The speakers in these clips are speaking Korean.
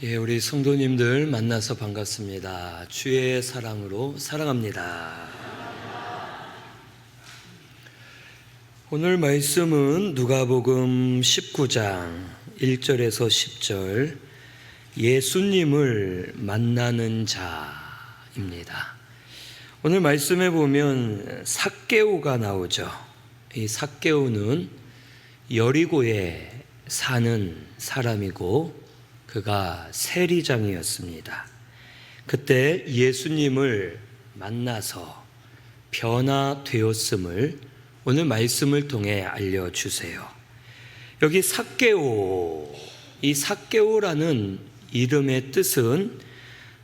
우리 성도님들 만나서 반갑습니다. 주의 사랑으로 사랑합니다. 오늘 말씀은 누가복음 19장 1절에서 10절 예수님을 만나는 자입니다. 오늘 말씀에 보면 삭개오가 나오죠. 이 삭개오는 여리고에 사는 사람이고 그가 세리장이었습니다. 그때 예수님을 만나서 변화되었음을 오늘 말씀을 통해 알려주세요. 여기 삭개오, 이 삭개오라는 이름의 뜻은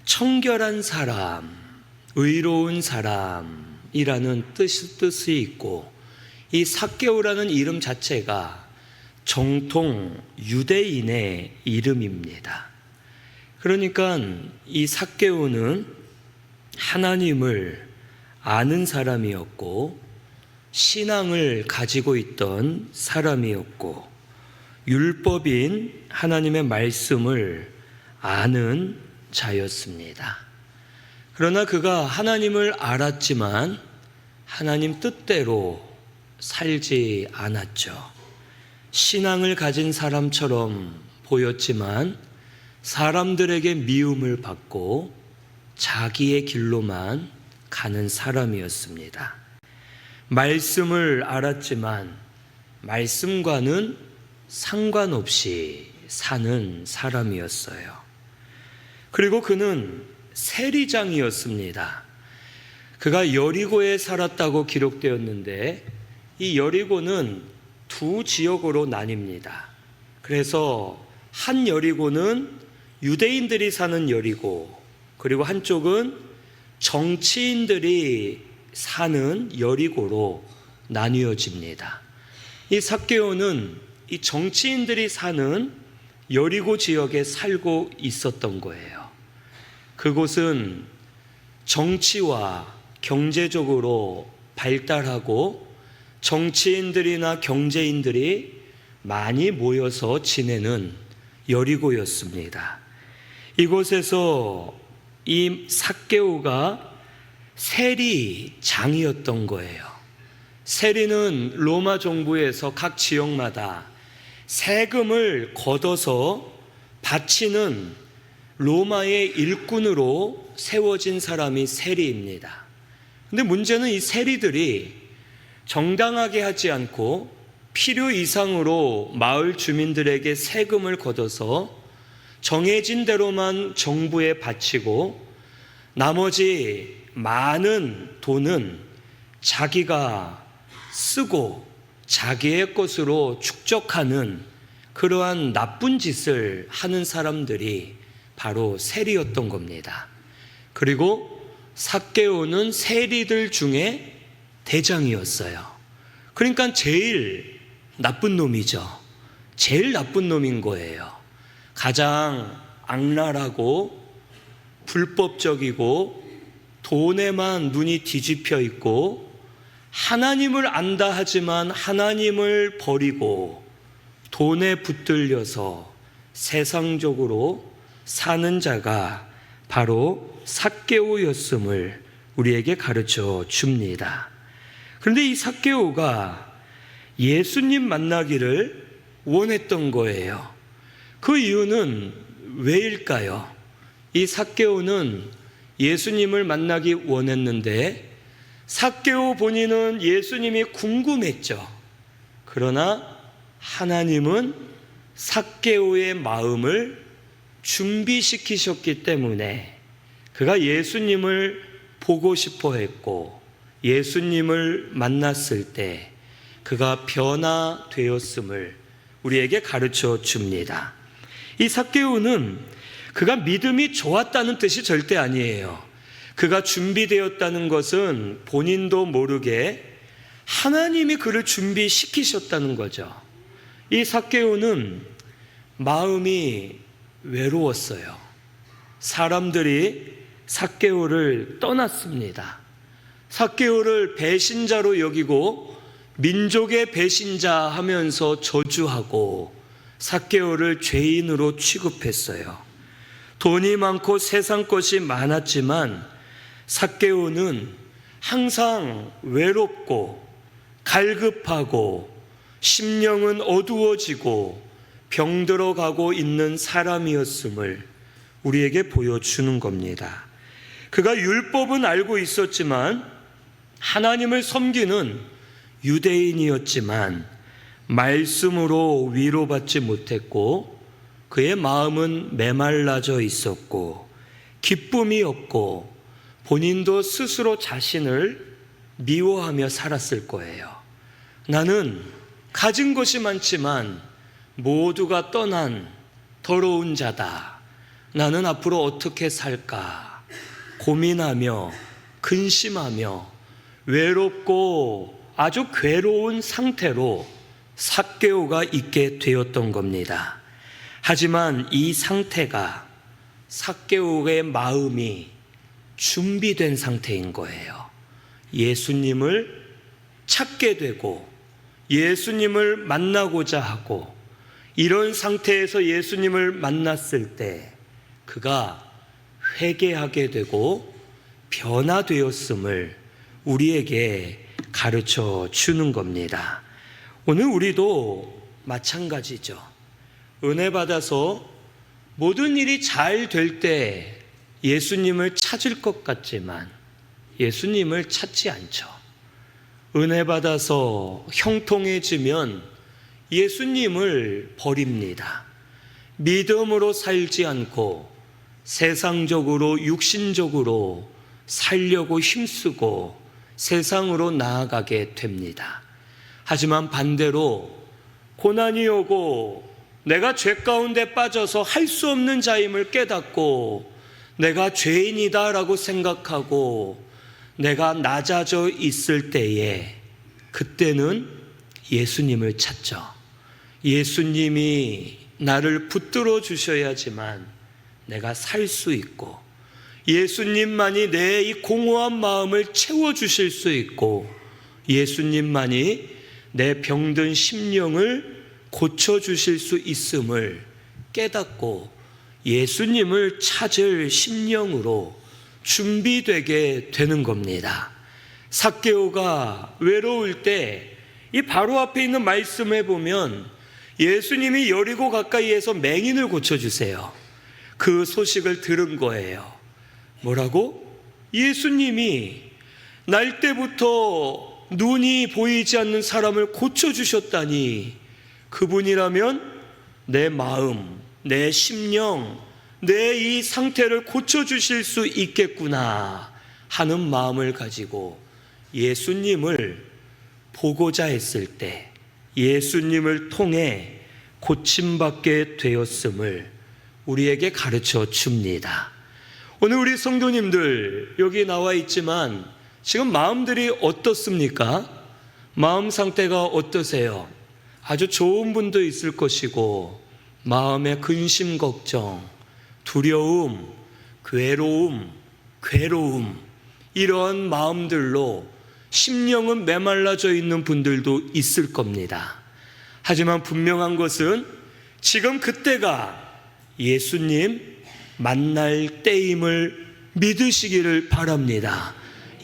청결한 사람, 의로운 사람이라는 뜻이 있고, 이 삭개오라는 이름 자체가 정통 유대인의 이름입니다. 그러니까 이 삭개오는 하나님을 아는 사람이었고 신앙을 가지고 있던 사람이었고 율법인 하나님의 말씀을 아는 자였습니다. 그러나 그가 하나님을 알았지만 하나님 뜻대로 살지 않았죠. 신앙을 가진 사람처럼 보였지만 사람들에게 미움을 받고 자기의 길로만 가는 사람이었습니다. 말씀을 알았지만 말씀과는 상관없이 사는 사람이었어요. 그리고 그는 세리장이었습니다. 그가 여리고에 살았다고 기록되었는데 이 여리고는 두 지역으로 나뉩니다. 그래서 한 여리고는 유대인들이 사는 여리고, 그리고 한쪽은 정치인들이 사는 여리고로 나뉘어집니다. 이 삭개오는 이 정치인들이 사는 여리고 지역에 살고 있었던 거예요. 그곳은 정치와 경제적으로 발달하고 정치인들이나 경제인들이 많이 모여서 지내는 여리고였습니다. 이곳에서 이 삭개오가 세리장이었던 거예요. 세리는 로마 정부에서 각 지역마다 세금을 걷어서 바치는 로마의 일꾼으로 세워진 사람이 세리입니다. 근데 문제는 이 세리들이 정당하게 하지 않고 필요 이상으로 마을 주민들에게 세금을 걷어서 정해진 대로만 정부에 바치고 나머지 많은 돈은 자기가 쓰고 자기의 것으로 축적하는 그러한 나쁜 짓을 하는 사람들이 바로 세리였던 겁니다. 그리고 삭개오는 세리들 중에 대장이었어요. 그러니까 제일 나쁜 놈이죠. 제일 나쁜 놈인 거예요. 가장 악랄하고 불법적이고 돈에만 눈이 뒤집혀 있고 하나님을 안다 하지만 하나님을 버리고 돈에 붙들려서 세상적으로 사는 자가 바로 삭개오였음을 우리에게 가르쳐 줍니다. 그런데 이 삭개오가 예수님 만나기를 원했던 거예요. 그 이유는 왜일까요? 이 삭개오는 예수님을 만나기 원했는데 삭개오 본인은 예수님이 궁금했죠. 그러나 하나님은 삭개오의 마음을 준비시키셨기 때문에 그가 예수님을 보고 싶어 했고 예수님을 만났을 때 그가 변화되었음을 우리에게 가르쳐 줍니다. 이 삭개오는 그가 믿음이 좋았다는 뜻이 절대 아니에요. 그가 준비되었다는 것은 본인도 모르게 하나님이 그를 준비시키셨다는 거죠. 이 삭개오는 마음이 외로웠어요. 사람들이 삭개오를 떠났습니다. 삭개오를 배신자로 여기고 민족의 배신자 하면서 저주하고 삭개오를 죄인으로 취급했어요. 돈이 많고 세상 것이 많았지만 삭개오는 항상 외롭고 갈급하고 심령은 어두워지고 병들어가고 있는 사람이었음을 우리에게 보여주는 겁니다. 그가 율법은 알고 있었지만 하나님을 섬기는 유대인이었지만 말씀으로 위로받지 못했고 그의 마음은 메말라져 있었고 기쁨이 없고 본인도 스스로 자신을 미워하며 살았을 거예요. 나는 가진 것이 많지만 모두가 떠난 더러운 자다. 나는 앞으로 어떻게 살까 고민하며 근심하며 외롭고 아주 괴로운 상태로 삭개오가 있게 되었던 겁니다. 하지만 이 상태가 삭개오의 마음이 준비된 상태인 거예요. 예수님을 찾게 되고 예수님을 만나고자 하고 이런 상태에서 예수님을 만났을 때 그가 회개하게 되고 변화되었음을 우리에게 가르쳐 주는 겁니다. 오늘 우리도 마찬가지죠. 은혜 받아서 모든 일이 잘 될 때 예수님을 찾을 것 같지만 예수님을 찾지 않죠. 은혜 받아서 형통해지면 예수님을 버립니다. 믿음으로 살지 않고 세상적으로 육신적으로 살려고 힘쓰고 세상으로 나아가게 됩니다. 하지만 반대로 고난이 오고 내가 죄 가운데 빠져서 할 수 없는 자임을 깨닫고 내가 죄인이다라고 생각하고 내가 낮아져 있을 때에 그때는 예수님을 찾죠. 예수님이 나를 붙들어 주셔야지만 내가 살 수 있고 예수님만이 내 이 공허한 마음을 채워주실 수 있고 예수님만이 내 병든 심령을 고쳐주실 수 있음을 깨닫고 예수님을 찾을 심령으로 준비되게 되는 겁니다. 삭개오가 외로울 때 이 바로 앞에 있는 말씀에 보면 예수님이 여리고 가까이에서 맹인을 고쳐주세요. 그 소식을 들은 거예요. 뭐라고? 예수님이 날 때부터 눈이 보이지 않는 사람을 고쳐주셨다니 그분이라면 내 마음, 내 심령, 내 이 상태를 고쳐주실 수 있겠구나 하는 마음을 가지고 예수님을 보고자 했을 때 예수님을 통해 고침받게 되었음을 우리에게 가르쳐 줍니다. 오늘 우리 성도님들 여기 나와 있지만 지금 마음들이 어떻습니까? 마음 상태가 어떠세요? 아주 좋은 분도 있을 것이고 마음의 근심, 걱정, 두려움, 괴로움 이런 마음들로 심령은 메말라져 있는 분들도 있을 겁니다. 하지만 분명한 것은 지금 그때가 예수님 만날 때임을 믿으시기를 바랍니다.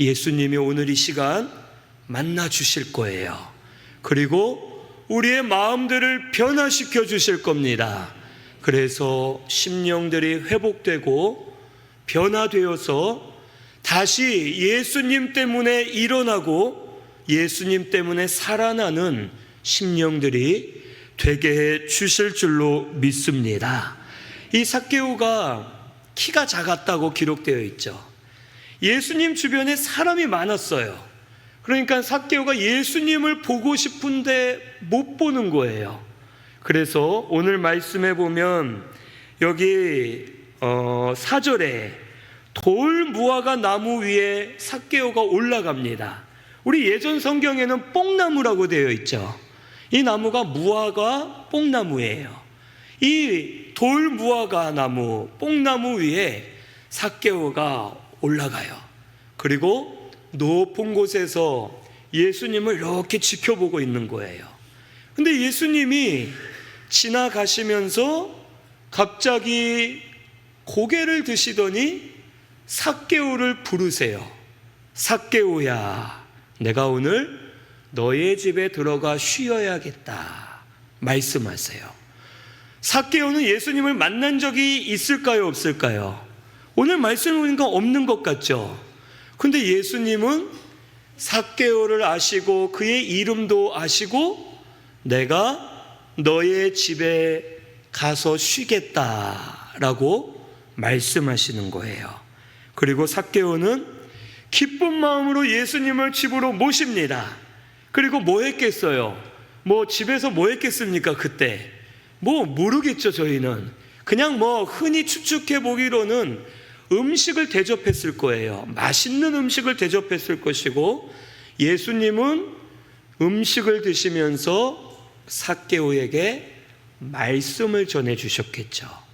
예수님이 오늘 이 시간 만나 주실 거예요. 그리고 우리의 마음들을 변화시켜 주실 겁니다. 그래서 심령들이 회복되고 변화되어서 다시 예수님 때문에 일어나고 예수님 때문에 살아나는 심령들이 되게 해 주실 줄로 믿습니다. 이 삭개오가 키가 작았다고 기록되어 있죠. 예수님 주변에 사람이 많았어요. 그러니까 삭개오가 예수님을 보고 싶은데 못 보는 거예요. 그래서 오늘 말씀에 보면 여기 4절에 돌 무화과 나무 위에 삭개오가 올라갑니다. 우리 예전 성경에는 뽕나무라고 되어 있죠. 이 나무가 무화과 뽕나무예요. 이 돌 무화과 나무 뽕나무 위에 삭개오가 올라가요. 그리고 높은 곳에서 예수님을 이렇게 지켜보고 있는 거예요. 근데 예수님이 지나가시면서 갑자기 고개를 드시더니 삭개오를 부르세요. 삭개오야, 내가 오늘 너의 집에 들어가 쉬어야겠다 말씀하세요. 삭개오는 예수님을 만난 적이 있을까요, 없을까요? 오늘 말씀 보니까 없는 것 같죠? 근데 예수님은 삭개오를 아시고 그의 이름도 아시고 내가 너의 집에 가서 쉬겠다라고 말씀하시는 거예요. 그리고 삭개오는 기쁜 마음으로 예수님을 집으로 모십니다. 그리고 뭐 했겠어요? 집에서 뭐 했겠습니까? 그때 모르겠죠. 저희는 그냥 흔히 추측해 보기로는 음식을 대접했을 거예요. 맛있는 음식을 대접했을 것이고, 예수님은 음식을 드시면서 삭개오에게 말씀을 전해 주셨겠죠.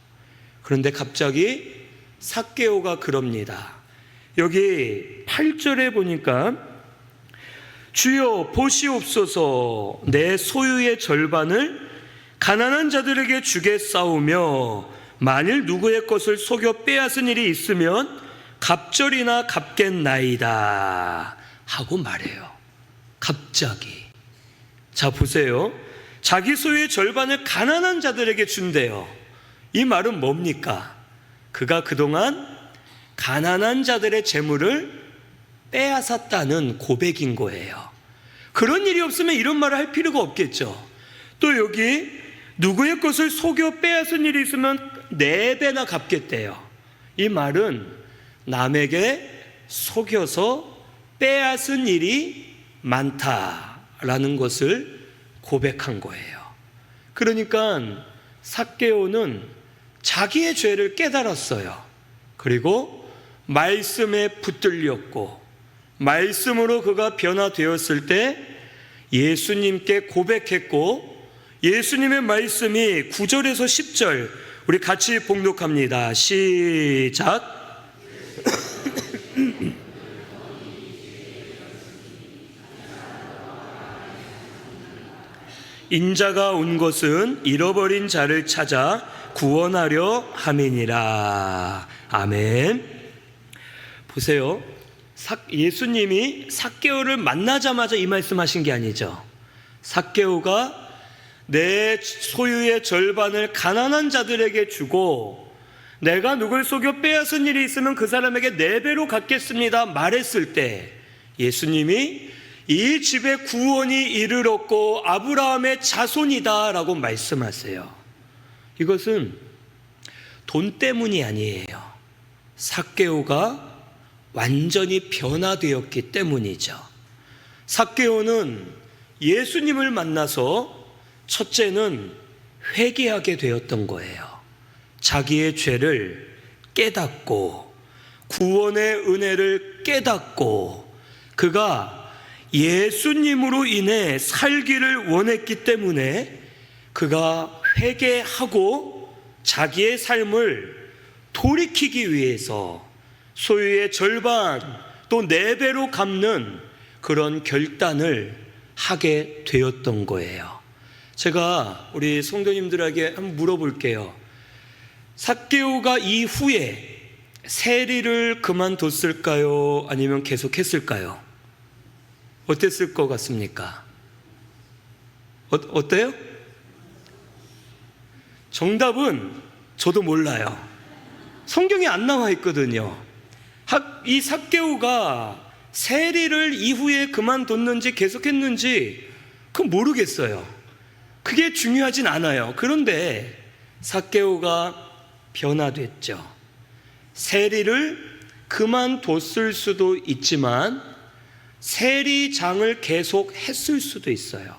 그런데 갑자기 삭개오가 그럽니다. 여기 8절에 보니까 주여 보시옵소서, 내 소유의 절반을 가난한 자들에게 주겠사오며 만일 누구의 것을 속여 빼앗은 일이 있으면 갑절이나 갚겠나이다 하고 말해요. 갑자기. 자, 보세요. 자기 소유의 절반을 가난한 자들에게 준대요. 이 말은 뭡니까? 그가 그동안 가난한 자들의 재물을 빼앗았다는 고백인 거예요. 그런 일이 없으면 이런 말을 할 필요가 없겠죠. 또 여기 누구의 것을 속여 빼앗은 일이 있으면 4배나 갚겠대요. 이 말은 남에게 속여서 빼앗은 일이 많다라는 것을 고백한 거예요. 그러니까 삭개오는 자기의 죄를 깨달았어요. 그리고 말씀에 붙들렸고, 말씀으로 그가 변화되었을 때 예수님께 고백했고, 예수님의 말씀이 9절에서 10절 우리 같이 봉독합니다. 시작. 인자가 온 것은 잃어버린 자를 찾아 구원하려 함이니라. 아멘. 보세요. 예수님이 삭개오를 만나자마자 이 말씀하신 게 아니죠. 삭개오가 내 소유의 절반을 가난한 자들에게 주고 내가 누굴 속여 빼앗은 일이 있으면 그 사람에게 4배로 갚겠습니다 말했을 때 예수님이 이 집에 구원이 이르렀고 아브라함의 자손이다 라고 말씀하세요. 이것은 돈 때문이 아니에요. 삭개오가 완전히 변화되었기 때문이죠. 삭개오는 예수님을 만나서 첫째는 회개하게 되었던 거예요. 자기의 죄를 깨닫고 구원의 은혜를 깨닫고 그가 예수님으로 인해 살기를 원했기 때문에 그가 회개하고 자기의 삶을 돌이키기 위해서 소유의 절반 또 4배로 갚는 그런 결단을 하게 되었던 거예요. 제가 우리 성도님들에게 한번 물어볼게요. 삭개오가 이후에 세리를 그만뒀을까요? 아니면 계속했을까요? 어땠을 것 같습니까? 어때요? 정답은 저도 몰라요. 성경에 안 나와 있거든요. 이 삭개오가 세리를 이후에 그만뒀는지 계속했는지 그건 모르겠어요. 그게 중요하진 않아요. 그런데 삭개오가 변화됐죠. 세리를 그만뒀을 수도 있지만 세리장을 계속 했을 수도 있어요.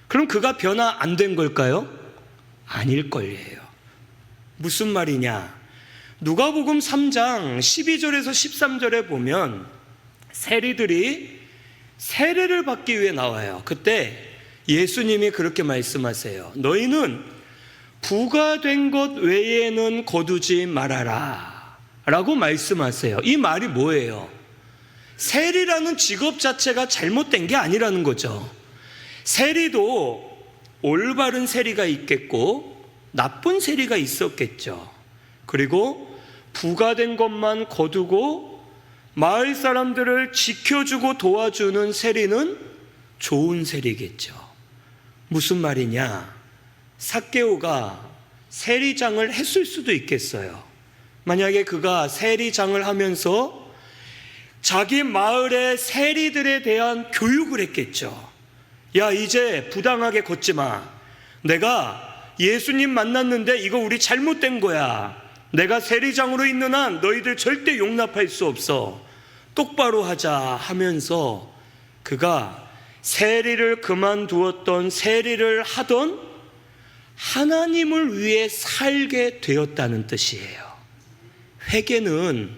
그럼 그가 변화 안 된 걸까요? 아닐 거예요. 무슨 말이냐? 누가복음 3장 12절에서 13절에 보면 세리들이 세례를 받기 위해 나와요. 그때 예수님이 그렇게 말씀하세요. 너희는 부가된 것 외에는 거두지 말아라 라고 말씀하세요. 이 말이 뭐예요? 세리라는 직업 자체가 잘못된 게 아니라는 거죠. 세리도 올바른 세리가 있겠고 나쁜 세리가 있었겠죠. 그리고 부가 된 것만 거두고 마을 사람들을 지켜주고 도와주는 세리는 좋은 세리겠죠. 무슨 말이냐? 삭개오가 세리장을 했을 수도 있겠어요. 만약에 그가 세리장을 하면서 자기 마을의 세리들에 대한 교육을 했겠죠. 야, 이제 부당하게 걷지 마. 내가 예수님 만났는데 이거 우리 잘못된 거야. 내가 세리장으로 있는 한 너희들 절대 용납할 수 없어. 똑바로 하자 하면서 그가 세리를 그만두었던, 세리를 하던 하나님을 위해 살게 되었다는 뜻이에요. 회개는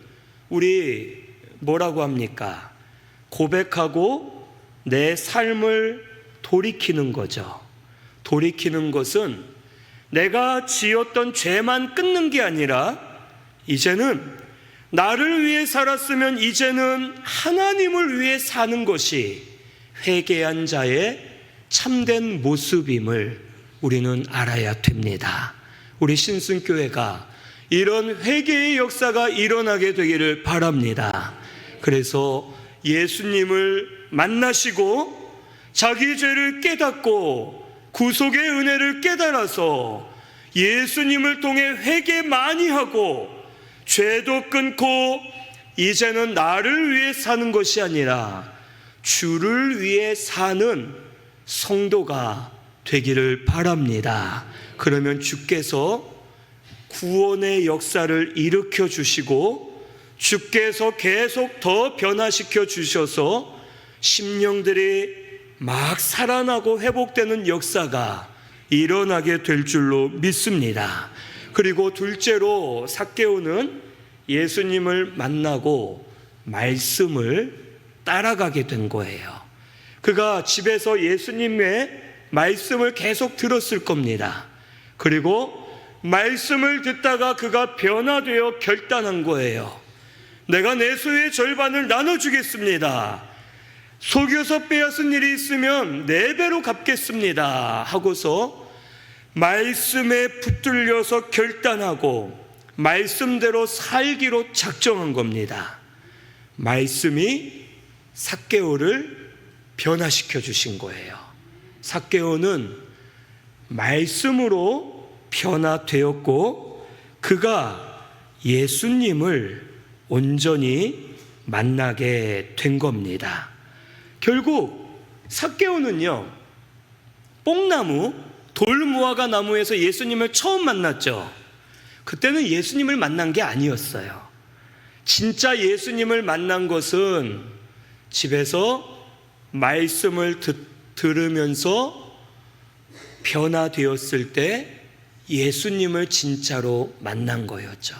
우리 뭐라고 합니까? 고백하고 내 삶을 돌이키는 거죠. 돌이키는 것은 내가 지었던 죄만 끊는 게 아니라 이제는 나를 위해 살았으면 이제는 하나님을 위해 사는 것이 회개한 자의 참된 모습임을 우리는 알아야 됩니다. 우리 신순교회가 이런 회개의 역사가 일어나게 되기를 바랍니다. 그래서 예수님을 만나시고 자기 죄를 깨닫고 구속의 은혜를 깨달아서 예수님을 통해 회개 많이 하고 죄도 끊고 이제는 나를 위해 사는 것이 아니라 주를 위해 사는 성도가 되기를 바랍니다. 그러면 주께서 구원의 역사를 일으켜 주시고 주께서 계속 더 변화시켜 주셔서 심령들이 막 살아나고 회복되는 역사가 일어나게 될 줄로 믿습니다. 그리고 둘째로 삭개오는 예수님을 만나고 말씀을 따라가게 된 거예요. 그가 집에서 예수님의 말씀을 계속 들었을 겁니다. 그리고 말씀을 듣다가 그가 변화되어 결단한 거예요. 내가 내 소유의 절반을 나눠주겠습니다. 속여서 빼앗은 일이 있으면 4배로 갚겠습니다 하고서 말씀에 붙들려서 결단하고 말씀대로 살기로 작정한 겁니다. 말씀이 삭개오를 변화시켜 주신 거예요. 삭개오는 말씀으로 변화되었고 그가 예수님을 온전히 만나게 된 겁니다. 결국 삭개오는요, 뽕나무, 돌무화과 나무에서 예수님을 처음 만났죠. 그때는 예수님을 만난 게 아니었어요. 진짜 예수님을 만난 것은 집에서 말씀을 들으면서 변화되었을 때 예수님을 진짜로 만난 거였죠.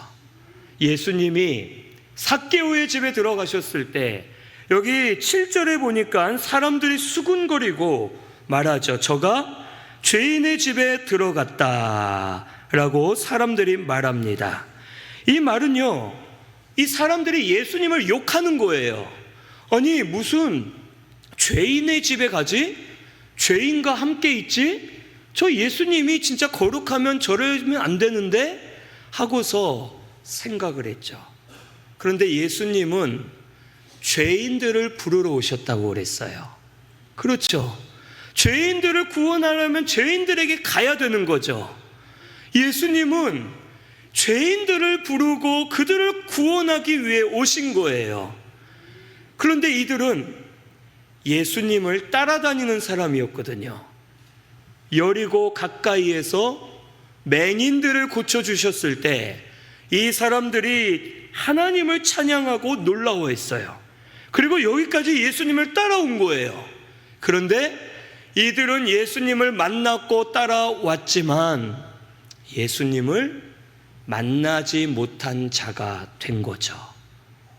예수님이 삭개오의 집에 들어가셨을 때 여기 7절에 보니까 사람들이 수군거리고 말하죠. 저가 죄인의 집에 들어갔다 라고 사람들이 말합니다. 이 말은요, 이 사람들이 예수님을 욕하는 거예요. 아니 무슨 죄인의 집에 가지? 죄인과 함께 있지? 저 예수님이 진짜 거룩하면 저러면 안 되는데? 하고서 생각을 했죠. 그런데 예수님은 죄인들을 부르러 오셨다고 그랬어요. 그렇죠. 죄인들을 구원하려면 죄인들에게 가야 되는 거죠. 예수님은 죄인들을 부르고 그들을 구원하기 위해 오신 거예요. 그런데 이들은 예수님을 따라다니는 사람이었거든요. 여리고 가까이에서 맹인들을 고쳐주셨을 때 이 사람들이 하나님을 찬양하고 놀라워했어요. 그리고 여기까지 예수님을 따라온 거예요. 그런데 이들은 예수님을 만났고 따라왔지만 예수님을 만나지 못한 자가 된 거죠.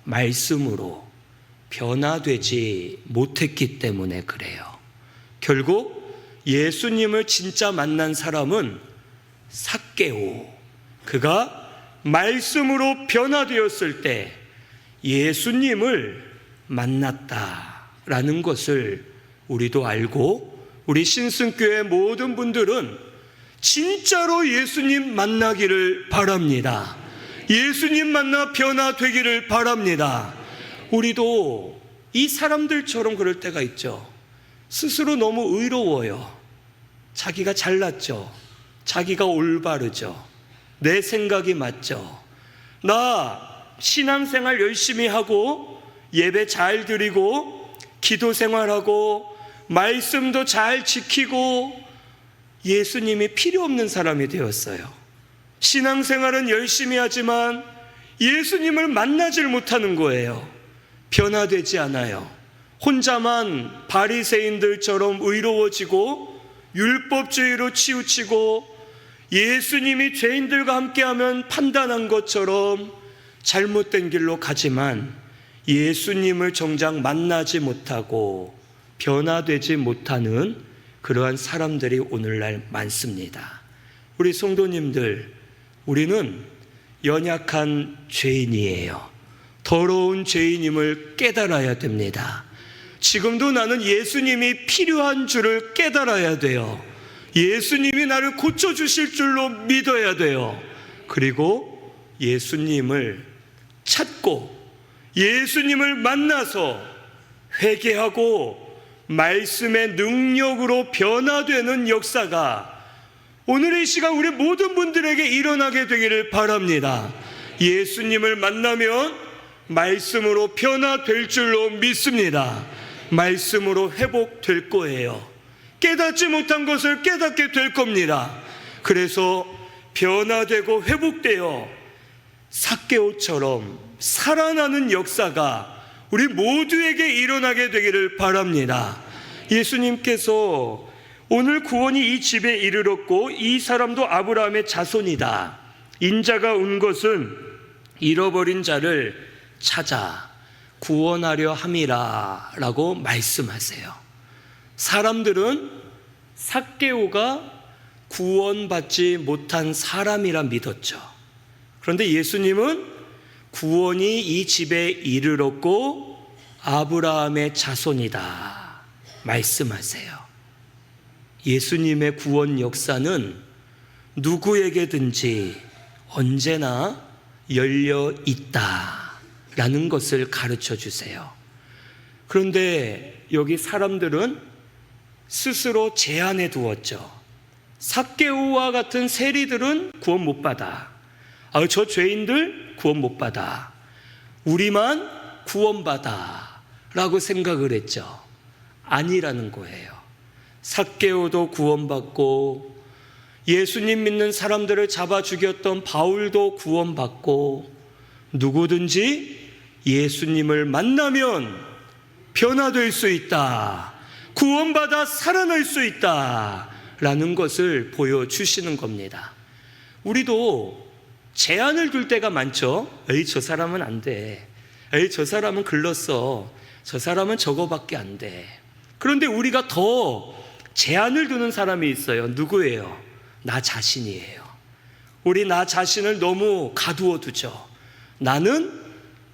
말씀으로 변화되지 못했기 때문에 그래요. 결국 예수님을 진짜 만난 사람은 삭개오, 그가 말씀으로 변화되었을 때 예수님을 만났다라는 것을 우리도 알고 우리 신승교회 모든 분들은 진짜로 예수님 만나기를 바랍니다. 예수님 만나 변화되기를 바랍니다. 우리도 이 사람들처럼 그럴 때가 있죠. 스스로 너무 의로워요. 자기가 잘났죠. 자기가 올바르죠. 내 생각이 맞죠. 나 신앙생활 열심히 하고 예배 잘 드리고 기도 생활하고 말씀도 잘 지키고 예수님이 필요 없는 사람이 되었어요. 신앙생활은 열심히 하지만 예수님을 만나질 못하는 거예요. 변화되지 않아요. 혼자만 바리새인들처럼 의로워지고 율법주의로 치우치고 예수님이 죄인들과 함께하면 판단한 것처럼 잘못된 길로 가지만 예수님을 정작 만나지 못하고 변화되지 못하는 그러한 사람들이 오늘날 많습니다. 우리 성도님들, 우리는 연약한 죄인이에요. 더러운 죄인임을 깨달아야 됩니다. 지금도 나는 예수님이 필요한 줄을 깨달아야 돼요. 예수님이 나를 고쳐주실 줄로 믿어야 돼요. 그리고 예수님을 찾고 예수님을 만나서 회개하고 말씀의 능력으로 변화되는 역사가 오늘 이 시간 우리 모든 분들에게 일어나게 되기를 바랍니다. 예수님을 만나면 말씀으로 변화될 줄로 믿습니다. 말씀으로 회복될 거예요. 깨닫지 못한 것을 깨닫게 될 겁니다. 그래서 변화되고 회복되어 삭개오처럼 살아나는 역사가 우리 모두에게 일어나게 되기를 바랍니다. 예수님께서 오늘 구원이 이 집에 이르렀고 이 사람도 아브라함의 자손이다. 인자가 온 것은 잃어버린 자를 찾아 구원하려 함이라 라고 말씀하세요. 사람들은 삭개오가 구원받지 못한 사람이라 믿었죠. 그런데 예수님은 구원이 이 집에 이르렀고 아브라함의 자손이다 말씀하세요. 예수님의 구원 역사는 누구에게든지 언제나 열려 있다라는 것을 가르쳐 주세요. 그런데 여기 사람들은 스스로 제한해 두었죠. 삭개오와 같은 세리들은 구원 못 받아. 저 죄인들 구원 못 받아. 우리만 구원받아 라고 생각을 했죠. 아니라는 거예요. 삭개오도 구원받고 예수님 믿는 사람들을 잡아 죽였던 바울도 구원받고 누구든지 예수님을 만나면 변화될 수 있다. 구원받아 살아날 수 있다 라는 것을 보여주시는 겁니다. 우리도 제한을 둘 때가 많죠. 에이, 저 사람은 안 돼. 에이, 저 사람은 글렀어. 저 사람은 저거밖에 안 돼. 그런데 우리가 더 제한을 두는 사람이 있어요. 누구예요? 나 자신이에요. 우리 나 자신을 너무 가두어 두죠. 나는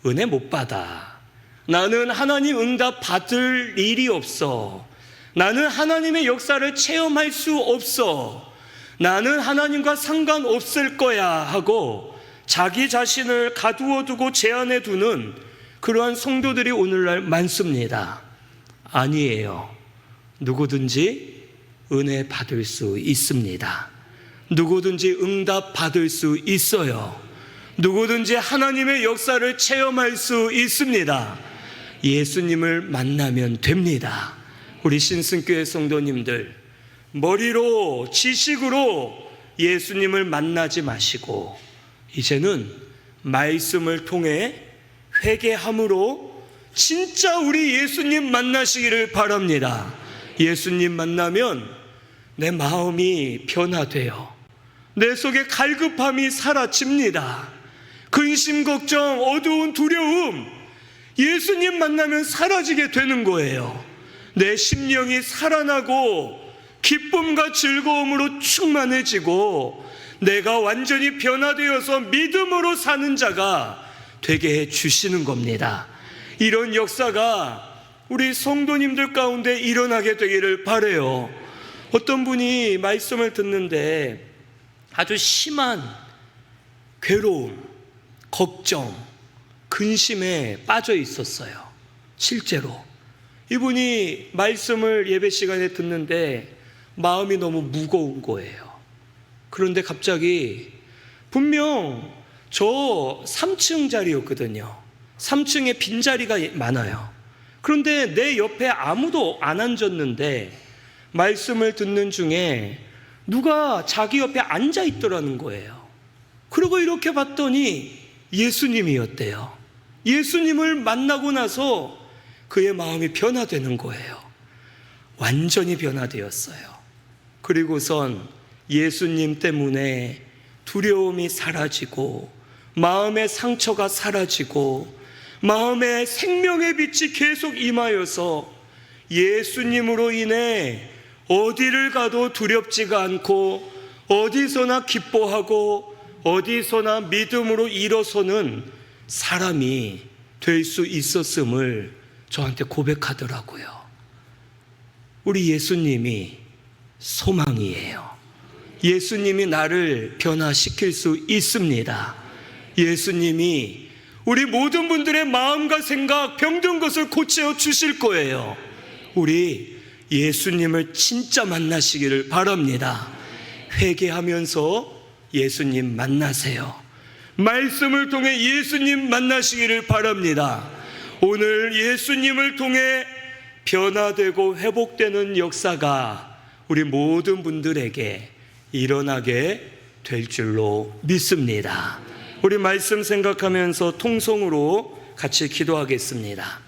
은혜 못 받아. 나는 하나님 응답 받을 일이 없어. 나는 하나님의 역사를 체험할 수 없어. 나는 하나님과 상관없을 거야 하고 자기 자신을 가두어 두고 제한해 두는 그러한 성도들이 오늘날 많습니다. 아니에요. 누구든지 은혜 받을 수 있습니다. 누구든지 응답 받을 수 있어요. 누구든지 하나님의 역사를 체험할 수 있습니다. 예수님을 만나면 됩니다. 우리 신승교회 성도님들, 머리로 지식으로 예수님을 만나지 마시고 이제는 말씀을 통해 회개함으로 진짜 우리 예수님 만나시기를 바랍니다. 예수님 만나면 내 마음이 변화돼요. 내 속에 갈급함이 사라집니다. 근심, 걱정, 어두운 두려움, 예수님 만나면 사라지게 되는 거예요. 내 심령이 살아나고 기쁨과 즐거움으로 충만해지고 내가 완전히 변화되어서 믿음으로 사는 자가 되게 해 주시는 겁니다. 이런 역사가 우리 성도님들 가운데 일어나게 되기를 바라요. 어떤 분이 말씀을 듣는데 아주 심한 괴로움, 걱정, 근심에 빠져 있었어요. 실제로 이분이 말씀을 예배 시간에 듣는데 마음이 너무 무거운 거예요. 그런데 갑자기 분명 저 3층 자리였거든요. 3층에 빈자리가 많아요. 그런데 내 옆에 아무도 안 앉았는데 말씀을 듣는 중에 누가 자기 옆에 앉아 있더라는 거예요. 그리고 이렇게 봤더니 예수님이었대요. 예수님을 만나고 나서 그의 마음이 변화되는 거예요. 완전히 변화되었어요. 그리고선 예수님 때문에 두려움이 사라지고 마음의 상처가 사라지고 마음에 생명의 빛이 계속 임하여서 예수님으로 인해 어디를 가도 두렵지가 않고 어디서나 기뻐하고 어디서나 믿음으로 일어서는 사람이 될 수 있었음을 저한테 고백하더라고요. 우리 예수님이 소망이에요. 예수님이 나를 변화시킬 수 있습니다. 예수님이 우리 모든 분들의 마음과 생각, 병든 것을 고쳐 주실 거예요. 우리 예수님을 진짜 만나시기를 바랍니다. 회개하면서 예수님 만나세요. 말씀을 통해 예수님 만나시기를 바랍니다. 오늘 예수님을 통해 변화되고 회복되는 역사가 우리 모든 분들에게 일어나게 될 줄로 믿습니다. 우리 말씀 생각하면서 통성으로 같이 기도하겠습니다.